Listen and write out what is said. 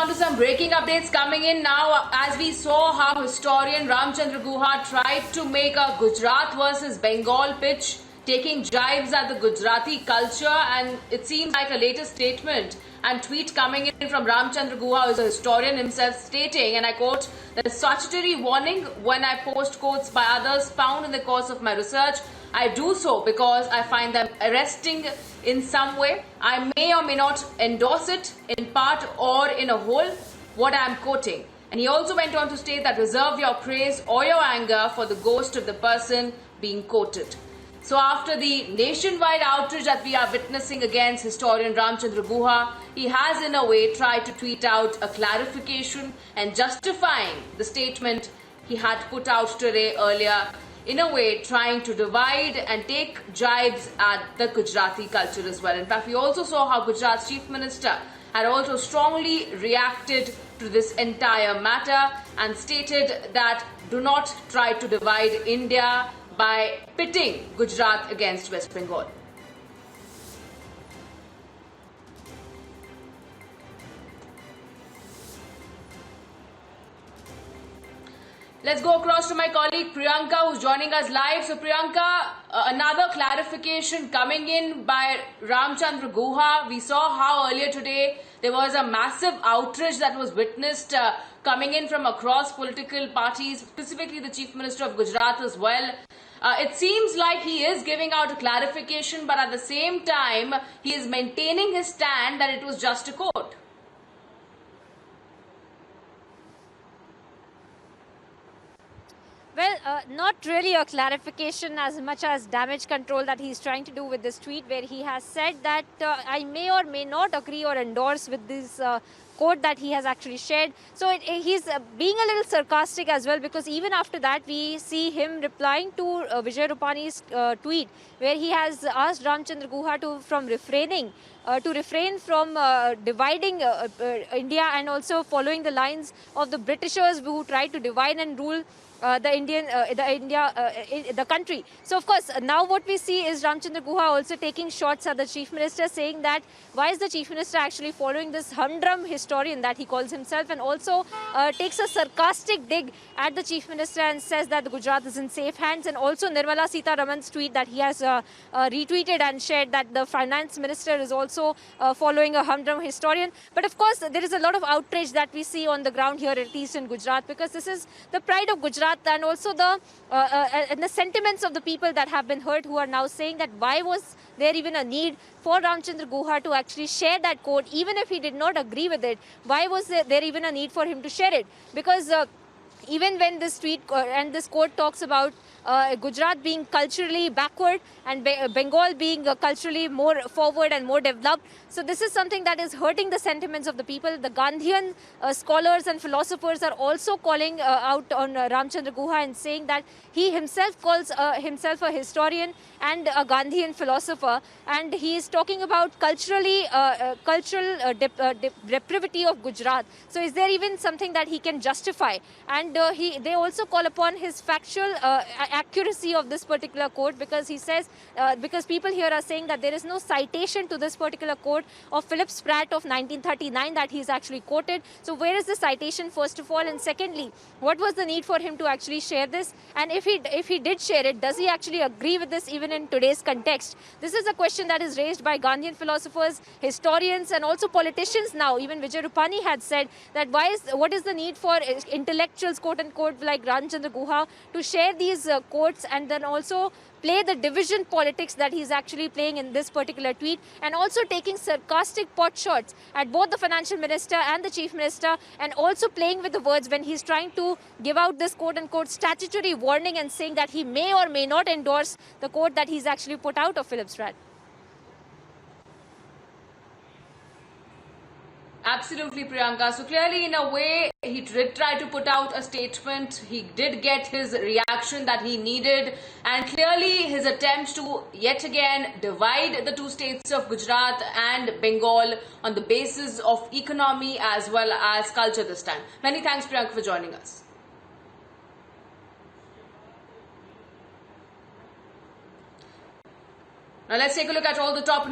on to some breaking updates coming in now, as we saw how historian Ramchandra Guha tried to make a Gujarat versus Bengal pitch, taking jibes at the Gujarati culture, and it seems like a latest statement and tweet coming in from Ramchandra Guha, who is a historian himself, stating, and I quote, "The statutory warning when I post quotes by others found in the course of my research, I do so because I find them arresting in some way. I may or may not endorse it in part or in a whole, what I am quoting." And he also went on to state that reserve your praise or your anger for the ghost of the person being quoted. So after the nationwide outrage that we are witnessing against historian Ramchandra Guha, he has in a way tried to tweet out a clarification and justifying the statement he had put out today earlier, in a way trying to divide and take jibes at the Gujarati culture as well. In fact, we also saw how Gujarat's Chief Minister had also strongly reacted to this entire matter and stated that do not try to divide India by pitting Gujarat against West Bengal. Let's go across to my colleague Priyanka, who's joining us live. So Priyanka, another clarification coming in by Ramchandra Guha. We saw how earlier today there was a massive outrage that was witnessed coming in from across political parties, specifically the Chief Minister of Gujarat as well. It seems like he is giving out a clarification, but at the same time, he is maintaining his stand that it was just a quote. Well, not really a clarification as much as damage control that he's trying to do with this tweet, where he has said that I may or may not agree or endorse with this quote that he has actually shared. So he's being a little sarcastic as well, because even after that we see him replying to Vijay Rupani's tweet, where he has asked Ramchandra Guha to refrain from dividing India and also following the lines of the Britishers who tried to divide and rule the country. So of course now what we see is Ramchandra Guha also taking shots at the Chief Minister, saying that why is the Chief Minister actually following this humdrum historian that he calls himself, and also takes a sarcastic dig at the Chief Minister and says that the Gujarat is in safe hands. And also Nirmala Sitharaman's tweet that he has retweeted and shared, that the Finance Minister is also following a humdrum historian. But of course there is a lot of outrage that we see on the ground here, at least in Gujarat, because this is the pride of Gujarat, and also the sentiments of the people that have been hurt, who are now saying that why was there even a need for Ramchandra Guha to actually share that quote, even if he did not agree with it? Why was there even a need for him to share it? Because even when this tweet and this quote talks about Gujarat being culturally backward and Bengal being culturally more forward and more developed. So this is something that is hurting the sentiments of the people. The Gandhian scholars and philosophers are also calling out on Ramchandra Guha and saying that he himself calls himself a historian and a Gandhian philosopher, and he is talking about cultural depravity of Gujarat. So is there even something that he can justify? And they also call upon his factual accuracy of this particular quote, because he says, because people here are saying that there is no citation to this particular quote of Philip Spratt of 1939 that he's actually quoted. So where is the citation, first of all? And secondly, what was the need for him to actually share this? And if he did share it, does he actually agree with this even in today's context? This is a question that is raised by Gandhian philosophers, historians, and also politicians now. Even Vijay Rupani had said that what is the need for intellectuals, quote unquote, like Ramchandra Guha to share these quotes, and then also play the division politics that he's actually playing in this particular tweet, and also taking sarcastic pot shots at both the financial minister and the chief minister, and also playing with the words when he's trying to give out this quote unquote statutory warning and saying that he may or may not endorse the quote that he's actually put out of Philip Spratt. Absolutely, Priyanka. So clearly, in a way, he did try to put out a statement. He did get his reaction that he needed. And clearly, his attempt to yet again divide the two states of Gujarat and Bengal on the basis of economy as well as culture this time. Many thanks, Priyanka, for joining us. Now let's take a look at all the top